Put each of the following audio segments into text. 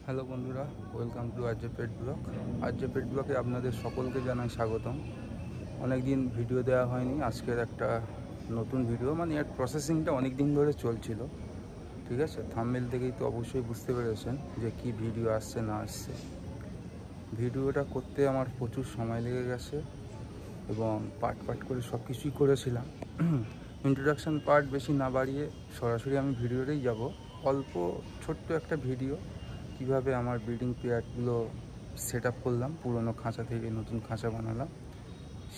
Hello বন্ধুরা, welcome to RJ pet blog. RJ pet ব্লগে আপনাদের সকলকে জানাই স্বাগতম। অনেক দিন ভিডিও দেওয়া হয়নি, আজকের একটা নতুন ভিডিও। মানে এর প্রসেসিংটা অনেক দিন ধরে চলছিল, ঠিক আছে। থাম্বনেল থেকেই তো অবশ্যই বুঝতে পেরেছেন যে কি ভিডিও আসছে না আসছে। ভিডিওটা করতে আমার প্রচুর সময় লেগে গেছে এবং পার্ট করে সব কিছুই করেছিলাম। ইন্ট্রোডাকশান পার্ট বেশি না বাড়িয়ে সরাসরি আমি ভিডিওতেই যাব। অল্প ছোট্ট একটা ভিডিও, কিভাবে আমার ব্রিডিং পেয়ারগুলো সেট আপ করলাম, পুরনো খাঁচা থেকে নতুন খাঁচা বানালাম,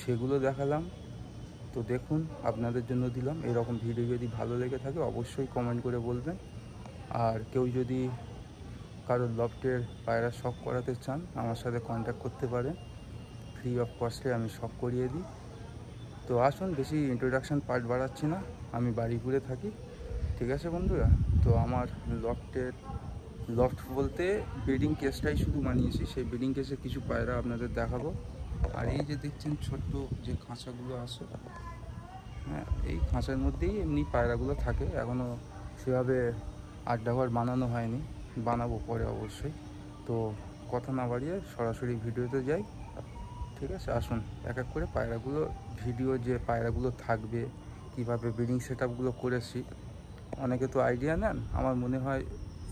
সেগুলো দেখালাম। তো দেখুন, আপনাদের জন্য দিলাম। এরকম ভিডিও যদি ভালো লেগে থাকে অবশ্যই কমেন্ট করে বলবেন। আর কেউ যদি কারোর লফটের পায়রা শখ করাতে চান, আমার সাথে কন্ট্যাক্ট করতে পারেন। ফ্রি অফ কস্টে আমি শখ করিয়ে দিই। তো আসুন, বেশি ইন্ট্রোডাকশান পার্ট বাড়াচ্ছি না, আমি বাড়িপুরে থাকি, ঠিক আছে বন্ধুরা। তো আমার লফট বলতে ব্রিডিং কেসটাই শুধু বানিয়েছি, সেই ব্রিডিং কেসে কিছু পায়রা আপনাদের দেখাবো। আর এই যে দেখছেন ছোট্ট যে খাঁচাগুলো আছে, হ্যাঁ, এই খাঁচার মধ্যেই এমনি পায়রাগুলো থাকে। এখনও সেভাবে আড্ডাঘর বানানো হয়নি, বানাবো পরে অবশ্যই। তো কথা না বাড়িয়ে সরাসরি ভিডিওতে যাই, ঠিক আছে। আসুন এক এক করে পায়রাগুলো ভিডিও, যে পায়রাগুলো থাকবে, কিভাবে ব্রিডিং সেট আপগুলো করেছি। অনেকে তো আইডিয়া নেন, আমার মনে হয়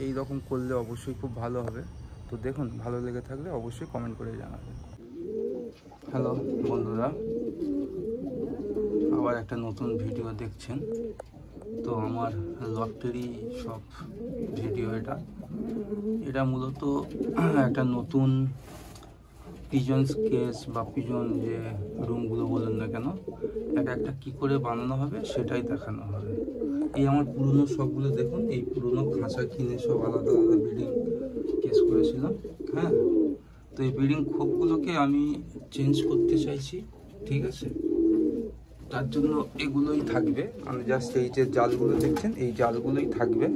এই রকম করলে অবশ্যই খুব ভালো হবে। তো দেখুন, ভালো লেগে থাকলে অবশ্যই কমেন্ট করে জানাবেন। হ্যালো বন্ধুরা, আবার একটা নতুন ভিডিও দেখছেন। তো আমার লফটেরই সব ভিডিও এটা মূলত একটা নতুন পিজন কেস বা পিজন যে রুমগুলো বলেন না কেন, একটা কী করে বানানো হবে সেটাই দেখানো হবে। এই আমার পুরনো সবগুলো দেখুন, এই পুরনো খাঁচা কিনে সব আলাদা আলাদা ব্রিডিং কেস করেছিলাম, হ্যাঁ। তো এই ব্রিডিং খোপগুলোকে আমি চেঞ্জ করতে চাইছি, ঠিক আছে। তার জন্য এগুলোই থাকবে, আমি জাস্ট এই যে জালগুলো দেখছেন এই জালগুলোই থাকবে,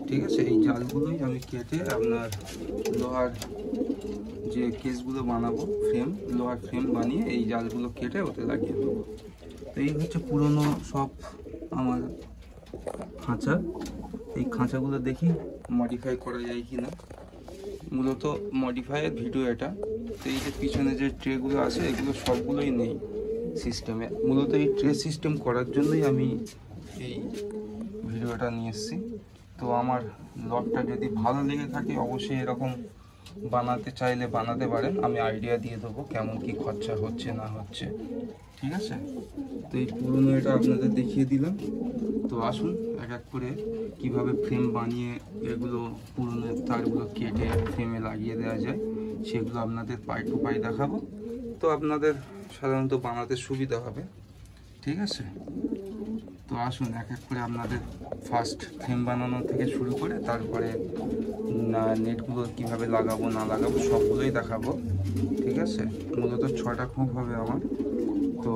ঠিক আছে। এই জালগুলোই আমি কেটে আপনার লোহার যে কেসগুলো বানাবো, লোহার ফ্রেম বানিয়ে এই জালগুলো কেটে ওতে লাগিয়ে দেবো। তো এই হচ্ছে পুরনো সব আমার খাঁচা। এই খাঁচাগুলো দেখি মডিফাই করা যায় কি না। মূলত মডিফাইয়ের ভিডিও এটা। তো এই যে পিছনে যে ট্রেগুলো আছে এগুলো সবগুলোই নেই সিস্টেমে। মূলত এই ট্রে সিস্টেম করার জন্যই আমি এই ভিডিওটা নিয়ে এসেছি। তো আমার লটটা যদি ভালো লেগে থাকে অবশ্যই এরকম বানাতে চাইলে বানাতে পারেন, আমি আইডিয়া দিয়ে দেবো কেমন কি খরচা হচ্ছে না হচ্ছে, ঠিক আছে। তো এই পুরনো এটা আপনাদের দেখিয়ে দিলাম। তো আসুন এক এক করে কিভাবে ফ্রেম বানিয়ে এগুলো পুরনো তারগুলো কেটে ফ্রেমে লাগিয়ে দেওয়া যায় সেগুলো আপনাদের পাই টু পাই দেখাবো। তো আপনাদের সাধারণত বানাতে সুবিধা হবে, ঠিক আছে। তো আসুন এক এক করে আপনাদের ফার্স্ট ফ্রেম বানানো থেকে শুরু করে তারপরে নেটগুলো কিভাবে লাগাবো না লাগাবো সবগুলোই দেখাবো, ঠিক আছে। মূলত 6টা খোপ হবে আমার। তো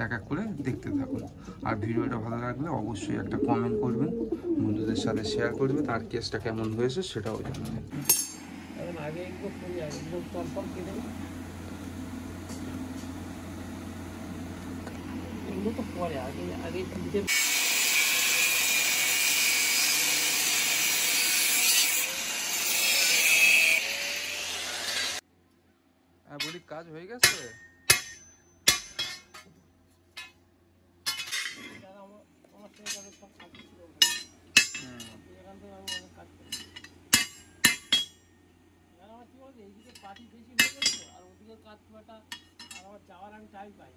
এক এক করে দেখতে থাকুন। আর ভিডিওটা ভালো লাগলে অবশ্যই একটা কমেন্ট করবেন, বন্ধুদের সাথে শেয়ার করবেন, আর কেসটা কেমন হয়েছে সেটাও জানাবেন। হ্যাঁ বলি, কাজ হয়ে গেছে। আর ওদিকে কাজ আর যাওয়ার আমি টাইম পাই।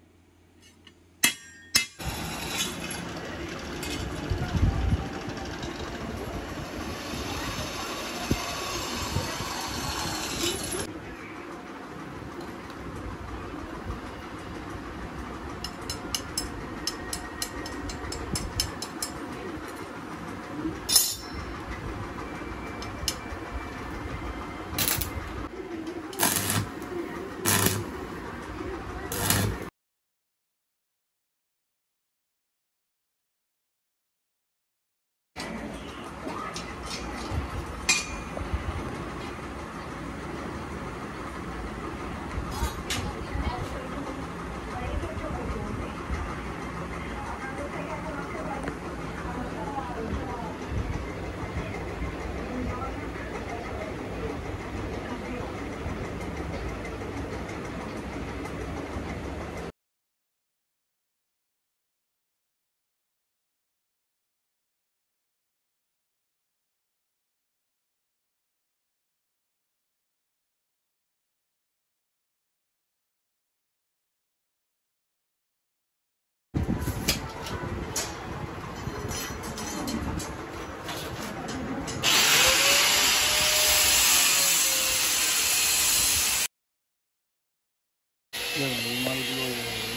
এই মালগুলো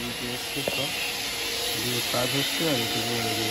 নিতে এসছে সব, এদিকে কাজ হচ্ছে আর এদিকে হবে।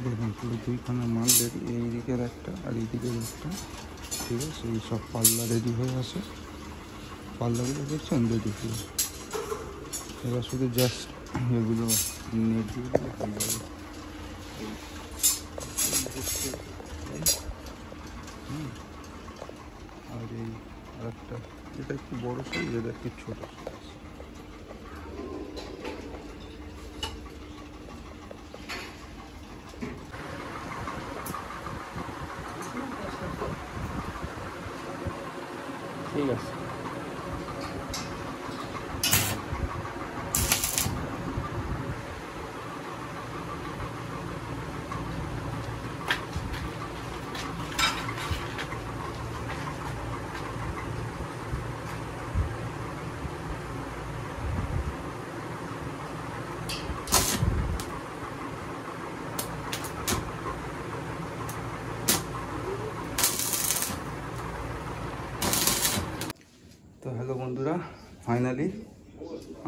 দেখুন পুরো দুইখানা মাল রেডি, এই দিকের একটা আর এই দিকের একটা, ঠিক আছে। এই সব পাল্লা রেডি হয়ে আছে, পাল্লাগুলো দেখছেন রেডি পুরো। এবার শুধু জাস্ট এগুলো নেট দিয়ে দিলে হয়ে যাবে। আর এই আরেকটা, এটা একটু বড় সাইজ, এটা একটু ছোট সাইজ। ঠিক আছে। তো হ্যালো বন্ধুরা, ফাইনালি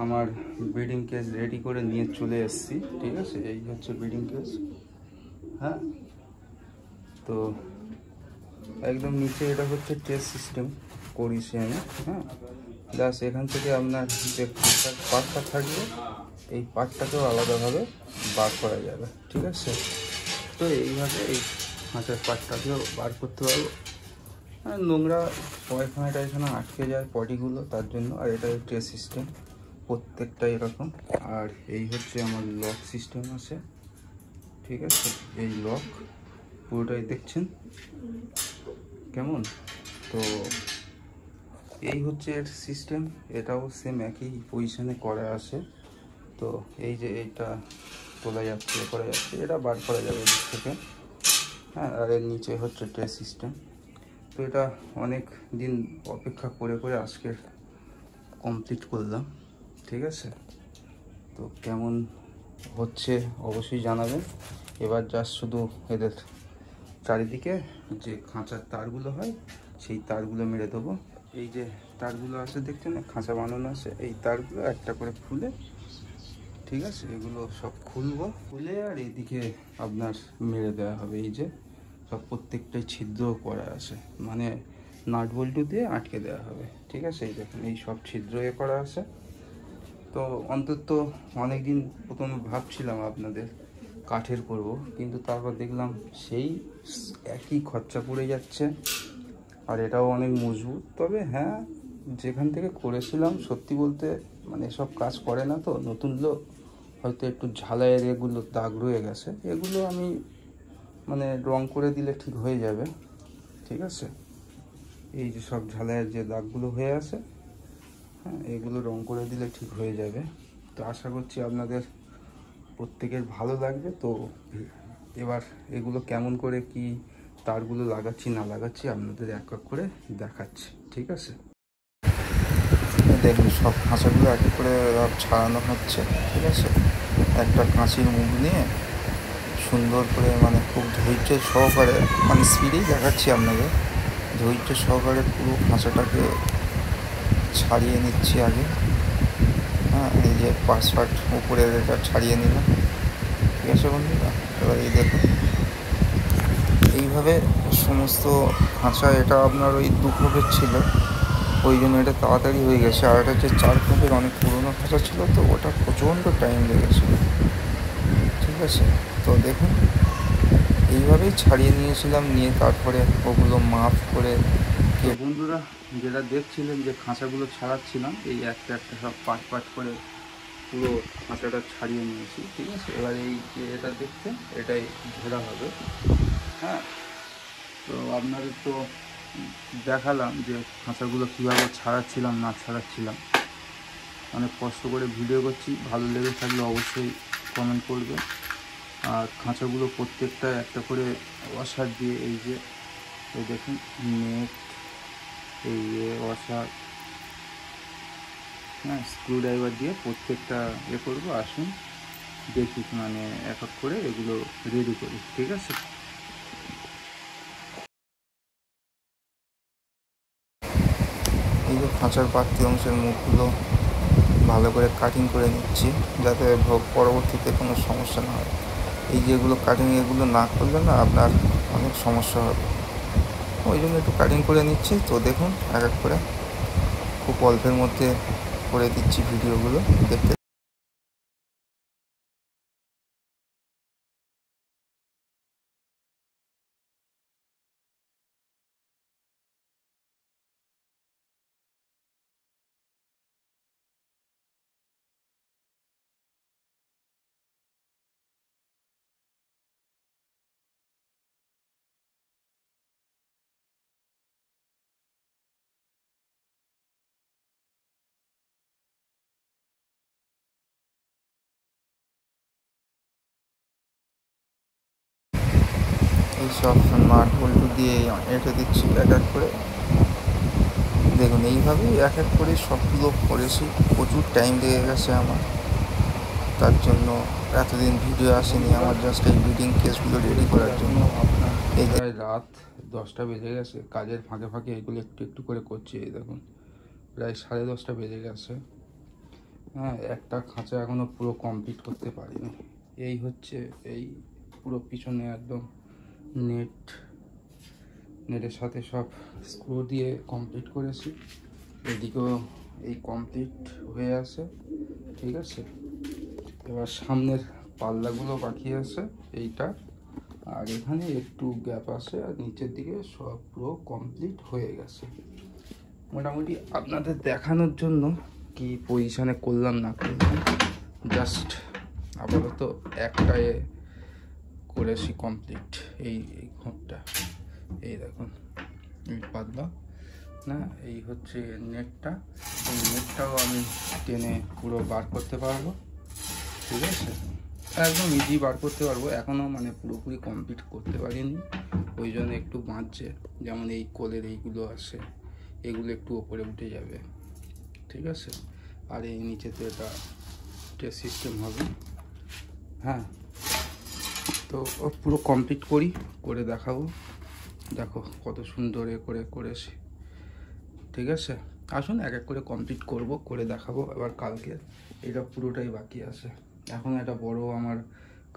আমার ব্রিডিং কেস রেডি করে নিয়ে চলে এসেছি, ঠিক আছে। এই হচ্ছে ব্রিডিং কেস, হ্যাঁ। তো একদম নিচে এটা হচ্ছে টেস্ট সিস্টেম করেছি আমি, হ্যাঁ। প্লাস এখান থেকে আপনার যে খাঁচার পার্টটা থাকবে, এই পার্টটাকেও আলাদাভাবে বার করা যাবে, ঠিক আছে। তো এইভাবে এই খাঁচার পার্টটাকেও বার করতে পারবো। নোংরা পায়খানা টায়খানা আটকে যায় পটিগুলো, তার জন্য। আর এটা ট্রে সিস্টেম প্রত্যেকটা এরকম। আর এই হচ্ছে আমার লক সিস্টেম আছে, ঠিক আছে। এই লক পুরোটাই দেখছেন কেমন। তো এই হচ্ছে এর সিস্টেম, এটাও সেম একই পজিশনে করা আছে। তো এই যে এইটা তোলা যাচ্ছে, করা যাচ্ছে, এটা বার করা যাবে এদিক থেকে, হ্যাঁ। আর এর নিচে হচ্ছে ট্রে সিস্টেম। তো এটা অনেক দিন অপেক্ষা করে করে আজকে কমপ্লিট করলাম, ঠিক আছে। তো কেমন হচ্ছে অবশ্যই জানাবেন। এবার জাস্ট শুধু এদের চারিদিকে যে খাঁচার তারগুলো হয়, সেই তারগুলো মেরে দেবো। এই যে তারগুলো আছে দেখছেন, খাঁচা বানানো আছে, এই তারগুলো একটা করে খুলে, ঠিক আছে, এগুলো সব খুলবো, খুলে আর এইদিকে আপনার মেরে দেওয়া হবে। এই যে সব প্রত্যেকটাই ছিদ্র করা আছে, মানে নাট বল্টু দিয়ে আটকে দেওয়া হবে, ঠিক আছে। এই দেখুন এই সব ছিদ্র করা আছে। তো অন্তত অনেক দিন প্রথমে ভাবছিলাম আপনাদের কাঠের করব, কিন্তু তারপর দেখলাম সেই একই খরচা পড়ে যাচ্ছে। আর এটাও অনেক মজবুত। তবে হ্যাঁ, যেখান থেকে করেছিলাম সত্যি বলতে মানে সব কাজ করে না, তো নতুন লোক হয়তো একটু ঝালাইয়ের এগুলো দাগ রয়ে গেছে, এগুলো আমি মানে রং করে দিলে ঠিক হয়ে যাবে, ঠিক আছে। এই যে সব ঝালাইয়ের যে দাগগুলো হয়ে আছে, হ্যাঁ, এগুলো রং করে দিলে ঠিক হয়ে যাবে। তো আশা করছি আপনাদের প্রত্যেকের ভালো লাগবে। তো এবার এগুলো কেমন করে কি তারগুলো লাগাচ্ছি না লাগাচ্ছি আপনাদের এক এক করে দেখাচ্ছি, ঠিক আছে। দেখুন সব খাঁচাগুলো এক এক করে ছাড়ানো হচ্ছে, ঠিক আছে। একটা কাঁচির মুখ নিয়ে সুন্দর করে মানে খুব ধৈর্য সহকারে, মানে স্পিডেই দেখাচ্ছি আপনাদের, ধৈর্য সহকারে পুরো খাঁচাটাকে ছাড়িয়ে নিচ্ছি আগে, হ্যাঁ। এই যে পার্ট উপরের এটা ছাড়িয়ে নিলাম, ঠিক আছে বন্ধুরা। এবার এই দেখুন এইভাবে সমস্ত খাঁচা, এটা আপনার ওই 2 কোপের ছিল, ওই জন্য এটা তাড়াতাড়ি হয়ে গেছে। আর এটা যে 4 কোপের অনেক পুরোনো খাঁচা ছিল, তো ওটা প্রচণ্ড টাইম লেগেছিল, ঠিক আছে। তো দেখুন এইভাবেই ছাড়িয়ে নিয়েছিলাম, নিয়ে তারপরে ওগুলো মাপ করে। বন্ধুরা যেটা দেখছিলেন যে খাঁচাগুলো ছাড়াচ্ছিলাম, এই একটা একটা সব পাট করে পুরো খাঁচাটা ছাড়িয়ে নিয়েছি, ঠিক আছে। এবার এই যে এটা দেখছেন এটাই ঘেরা হবে। হ্যাঁ, তো আপনাদের তো দেখালাম যে খাঁচাগুলো কীভাবে ছাড়াচ্ছিলাম না ছাড়াচ্ছিলাম। অনেক কষ্ট করে ভিডিও করছি, ভালো লেগে থাকলে অবশ্যই কমেন্ট করবেন। আর খাঁচাগুলো প্রত্যেকটা একটা করে ওয়াশার দিয়ে এই যে এই দেখুন নেট, এই ওয়াশার, হ্যাঁ, স্ক্রুড্রাইভার দিয়ে প্রত্যেকটা করবো। আসুন দেখি মানে এক এক করে এগুলো রেডি করি, ঠিক আছে। এই যে খাঁচার বাড়তি অংশের মুখগুলো ভালো করে কাটিং করে নিচ্ছি, যাতে পরবর্তীতে কোনো সমস্যা না হয়। এই যেগুলো কাটিং এগুলো না করলে না আপনার অনেক সমস্যা হবে, ওই জন্য একটু কাটিং করে নিচ্ছি। তো দেখুন এক এক করে খুব অল্পের মধ্যে করে দিচ্ছি ভিডিওগুলো দেখতে। এইসব নাট বল্টু দিয়ে এঁটে দিচ্ছি এক এক করে। দেখুন এইভাবেই এক এক করে সবগুলো করেছি। প্রচুর টাইম লেগে গেছে আমার, তার জন্য এতদিন ভিডিও আসেনি আমার, জাস্ট এই বিডিং কেসগুলো রেডি করার জন্য। এই রাত 10টা বেজে গেছে, কাজের ফাঁকে ফাঁকে এগুলো একটু একটু করে করছি। এই দেখুন প্রায় 10:30 বেজে গেছে। হ্যাঁ, একটা খাঁচা এখনও পুরো কমপ্লিট করতে পারিনি। এই হচ্ছে এই পুরো পিছনে একদম নেটের সাথে সব স্ক্রু দিয়ে কমপ্লিট করেছি। এদিকেও এই কমপ্লিট হয়ে আছে, ঠিক আছে। এবার সামনের পাল্লাগুলো বাকি আছে এইটা, আর এখানে একটু গ্যাপ আছে, আর নিচের দিকে সব পুরো কমপ্লিট হয়ে গেছে। মোটামুটি আপনাদের দেখানোর জন্য কি পজিশানে করলাম না করলাম, জাস্ট আপাতত একটাই করেছি কমপ্লিট। এই ঘরটা এই দেখুন এই পাতলা না, এই হচ্ছে নেটটা। এই নেটটাও আমি টেনে পুরো বার করতে পারবো, ঠিক আছে। একদম ইজি বার করতে পারবো, এখনও মানে পুরোপুরি কমপ্লিট করতে পারিনি, ওই জন্য একটু বাঁচছে। যেমন এই কোলের এইগুলো আছে, এগুলো একটু ওপরে উঠে যাবে, ঠিক আছে। আর এই নিচেতে এটা সিস্টেম হবে। হ্যাঁ, তো পুরো কমপ্লিট করে দেখাবো। দেখো কত সুন্দর করে করেছি, ঠিক আছে। আসুন এক এক করে কমপ্লিট করে দেখাবো। এবার কালকে এটা পুরোটাই বাকি আছে। এখন একটা বড় আমার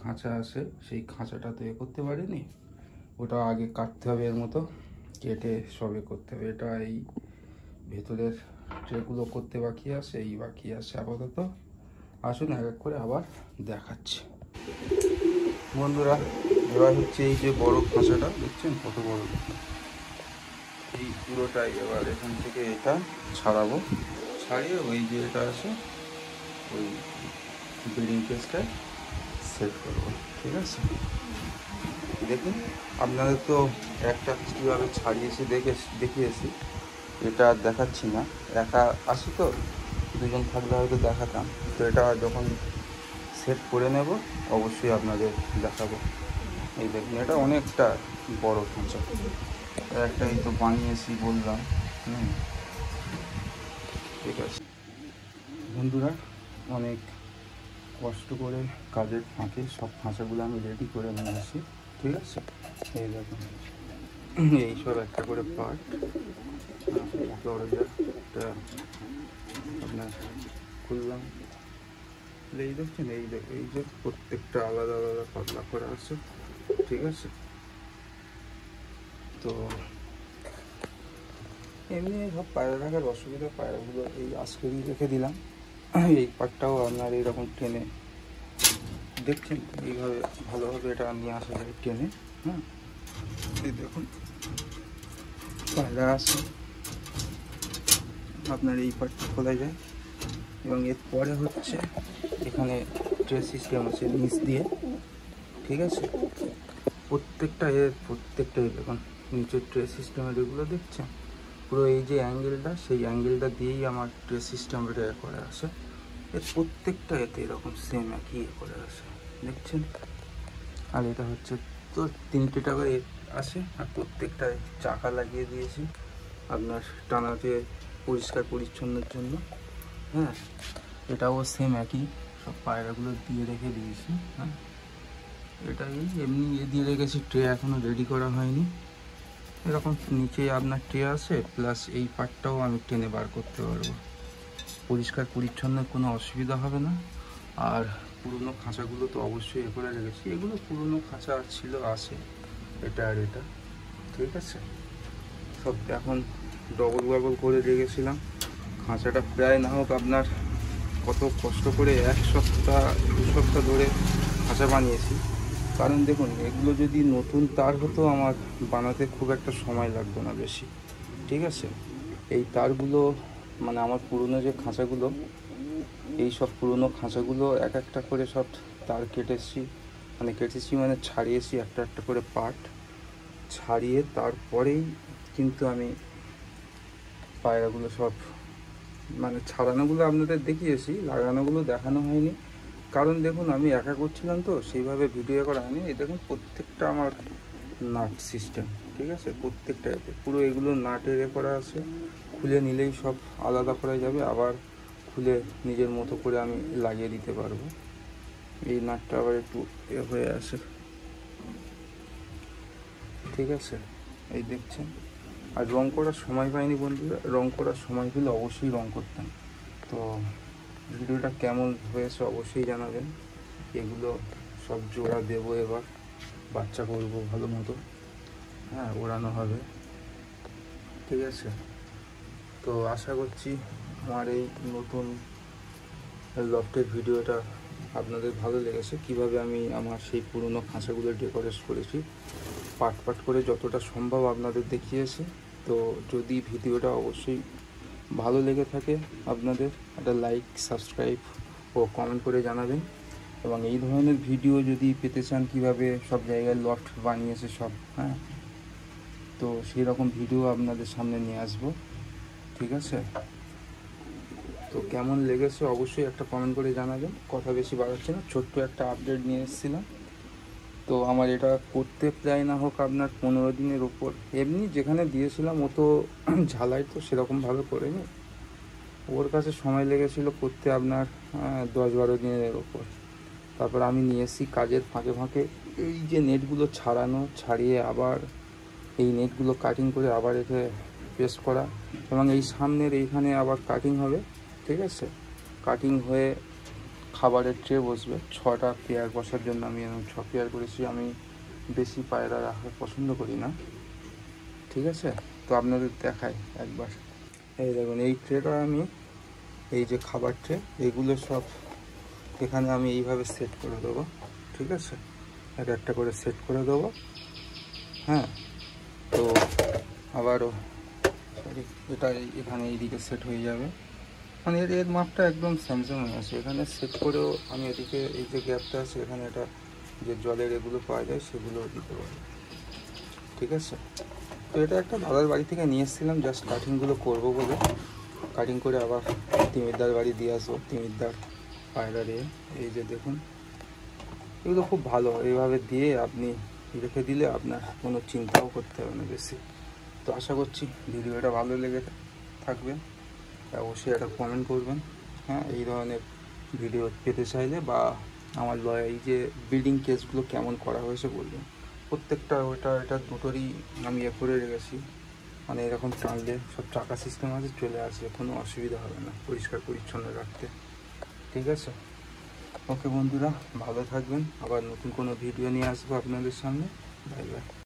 খাঁচা আছে, সেই খাঁচাটা তো করতে পারিনি, ওটা আগে কাটতে হবে, এর মতো কেটে সবে করতে হবে। এটা এই ভেতরের ট্রেগুলো করতে বাকি আছে, এই বাকি আছে আপাতত। আসুন এক এক করে আবার দেখাচ্ছি বন্ধুরা। এবার হচ্ছে এই যে বড় খাঁচাটা দেখছেন কত বড়, এই পুরোটাই এবার এখান থেকে এটা ছাড়াবো, ছাড়িয়ে ওই যে এটা আছে ওই বিডিং কেসটা সেট করবো, ঠিক আছে। দেখুন আপনাদের তো একটা কীভাবে ছাড়িয়েছি দেখিয়েছি, এটা আর দেখাচ্ছি না। একা আসি তো, দুজন থাকলে হয়তো দেখাতাম। তো এটা যখন সেট করে নেব অবশ্যই আপনাদের দেখাবো। এই দেখুন এটা অনেকটা বড় খাঁচা, একটাই তো বানিয়েছি বললাম। ঠিক আছে বন্ধুরা, অনেক কষ্ট করে কাজের ফাঁকে সব খাঁচাগুলো আমি রেডি করে নিয়েছি, ঠিক আছে। এই দেখুন এইসব একটা করে পার্ট দরজাটা আপনার খুললাম, এই দেখছেন এই যে প্রত্যেকটা আলাদা আলাদা পাতলা করে আছে, ঠিক আছে। তো এমনি সব পায়রা রাখার অসুবিধা, পায়রাগুলো এই আজকেরই রেখে দিলাম। এই পাটটাও আপনার এইরকম টেনে দেখছেন এইভাবে ভালোভাবে এটা নিয়ে আসা যায় টেনে। হ্যাঁ, এই দেখুন পায়রা আছে, আপনার এই পাটটা খোলা যায়, এবং এরপরে হচ্ছে এখানে ট্রে সিস্টেম আছে নিচ দিয়ে, ঠিক আছে। প্রত্যেকটা দেখুন নিচের ট্রে সিস্টেমের এগুলো দেখছেন, পুরো এই যে অ্যাঙ্গেলটা, সেই অ্যাঙ্গেলটা দিয়েই আমার ট্রে সিস্টেমটা করে আসে। এর প্রত্যেকটা এতে এরকম সেম একই করে আসে, দেখছেন। আর এটা হচ্ছে তো 3টে টাকা আসে, আর প্রত্যেকটায় চাকা লাগিয়ে দিয়েছি আপনার টানাতে পরিষ্কার পরিচ্ছন্নের জন্য। হ্যাঁ, এটাও সেম একই, সব পায়রাগুলো দিয়ে রেখে দিয়েছি। হ্যাঁ, এটাই এমনি দিয়ে রেখেছি, ট্রে এখনও রেডি করা হয়নি। এরকম নিচে আপনার ট্রে আছে, প্লাস এই পার্টটাও আমি টেনে বার করতে পারবো, পরিষ্কার পরিচ্ছন্ন, কোনো অসুবিধা হবে না। আর পুরনো খাঁচাগুলো তো অবশ্যই করে রেখেছি, এগুলো পুরনো খাঁচা ছিল, আছে এটা আর এটা, ঠিক আছে। সব এখন ডবল করে রেখেছিলাম। খাঁচাটা প্রায় না হোক আপনার কত কষ্ট করে 1 সপ্তাহ 2 সপ্তাহ ধরে খাঁচা বানিয়েছি। কারণ দেখুন, এগুলো যদি নতুন তার হতো আমার বানাতে খুব একটা সময় লাগতো না বেশি, ঠিক আছে। এই তারগুলো মানে আমার পুরনো যে খাঁচাগুলো, এই সব পুরনো খাঁচাগুলো এক একটা করে সব তার কেটেছি মানে ছাড়িয়েছি একটা একটা করে পার্ট ছাড়িয়ে, তারপরেই কিন্তু আমি পায়রাগুলো সব মানে ছাড়ানোগুলো আপনাদের দেখিয়েছি, লাগানোগুলো দেখানো হয়নি। কারণ দেখুন, আমি একা করছিলাম তো সেইভাবে ভিডিও করা হয়নি। এই দেখুন প্রত্যেকটা আমার নাট সিস্টেম, ঠিক আছে, প্রত্যেকটা পুরো এগুলো নাটের করা আছে। খুলে নিলেই সব আলাদা করা যাবে, আবার খুলে নিজের মতো করে আমি লাগিয়ে দিতে পারবো। এই নাটটা আবার একটু হয়ে আসে, ঠিক আছে, এই দেখছেন। আর রং করার সময় পাইনি বন্ধুরা, রং করার সময় পেলে অবশ্যই রং করতাম। তো ভিডিওটা কেমন হয়েছে অবশ্যই জানাবেন। এগুলো সব জোড়া দেবো, এবার বাচ্চা করবো ভালো মতো, হ্যাঁ, ওড়ানো হবে, ঠিক আছে। তো আশা করছি আমার এই নতুন লফটের ভিডিওটা আপনাদের ভালো লেগেছে। কিভাবে আমি আমার সেই পুরনো খাঁচাগুলো ডেকোরেট করেছি পার্ট করে যতটা সম্ভব আপনাদের দেখিয়েছি। তো যদি ভিডিওটা অবশ্যই ভালো লেগে থাকে আপনাদের একটা লাইক, সাবস্ক্রাইব ও কমেন্ট করে জানাবেন। এবং এই ধরনের ভিডিও যদি পেতে চান, কীভাবে সব জায়গায় লফট বানিয়েছে সব, হ্যাঁ, তো সেই রকম ভিডিও আপনাদের সামনে নিয়ে আসবো, ঠিক আছে। তো কেমন লেগেছে অবশ্যই একটা কমেন্ট করে জানাবেন। কথা বেশি বাড়াচ্ছি না, ছোট্ট একটা আপডেট নিয়ে এসেছিলাম। তো আমার এটা করতে প্রায় না হোক আপনার 15 দিনের ওপর। এমনি যেখানে দিয়েছিলাম ও তো ঝালাই তো সেরকমভাবে করেনি, ওর কাছে সময় লেগেছিল করতে আপনার 10-12 দিনের ওপর। তারপর আমি নিয়ে এসেছি কাজের ফাঁকে ফাঁকে এই যে নেটগুলো ছাড়িয়ে আবার এই নেটগুলো কাটিং করে আবার এতে পেস্ট করা, এবং এই সামনের এইখানে আবার কাটিং হবে, ঠিক আছে। কাটিং হয়ে খাবারের ট্রে বসবে, 6টা পেয়ার বসার জন্য আমি 6 পেয়ার করেছি। আমি বেশি পায়রা রাখা পছন্দ করি না, ঠিক আছে। তো আপনাদের দেখাই একবার, এই দেখুন এই ট্রেটা আমি, এই যে খাবার ট্রে, এগুলো সব এখানে আমি এইভাবে সেট করে দেবো, ঠিক আছে, এক একটা করে সেট করে দেবো। হ্যাঁ, তো আবারও সরি, এটা এখানে এইদিকে সেট হয়ে যাবে, মানে এর মাপটা একদম স্যামসাং হয়ে আছে। এখানে সেট করেও আমি এদিকে এই যে গ্যাপটা আছে এখানে এটা যে জলের এগুলো পাওয়া যায় সেগুলো দিতে পারি, ঠিক আছে। তো এটা একটা দাদার বাড়ি থেকে নিয়ে এসেছিলাম, জাস্ট কাটিংগুলো করবো বলে। কাটিং করে আবার তিমিরদার বাড়ি দিয়ে আসবো, তিমিরদার পায়রা দিয়ে। এই যে দেখুন, এগুলো খুব ভালো, এইভাবে দিয়ে আপনি রেখে দিলে আপনার কোনো চিন্তাও করতে হবে না বেশি। তো আশা করছি ভিডিওটা ভালো লেগে থাকবে, অবশ্যই একটা কমেন্ট করবেন। হ্যাঁ, এই ধরনের ভিডিও পেতে চাইলে, বা আমার এই যে বিল্ডিং কেসগুলো কেমন করা হয়েছে বলবেন। প্রত্যেকটা এটা দুটোরই আমি করে রেখেছি, মানে এরকম টানলে সব চাকা সিস্টেম আছে, চলে আসে, কোনো অসুবিধা হবে না পরিষ্কার পরিচ্ছন্ন রাখতে, ঠিক আছে। ওকে বন্ধুরা, ভালো থাকবেন, আবার নতুন কোনো ভিডিও নিয়ে আসবো আপনাদের সামনে। Bye bye.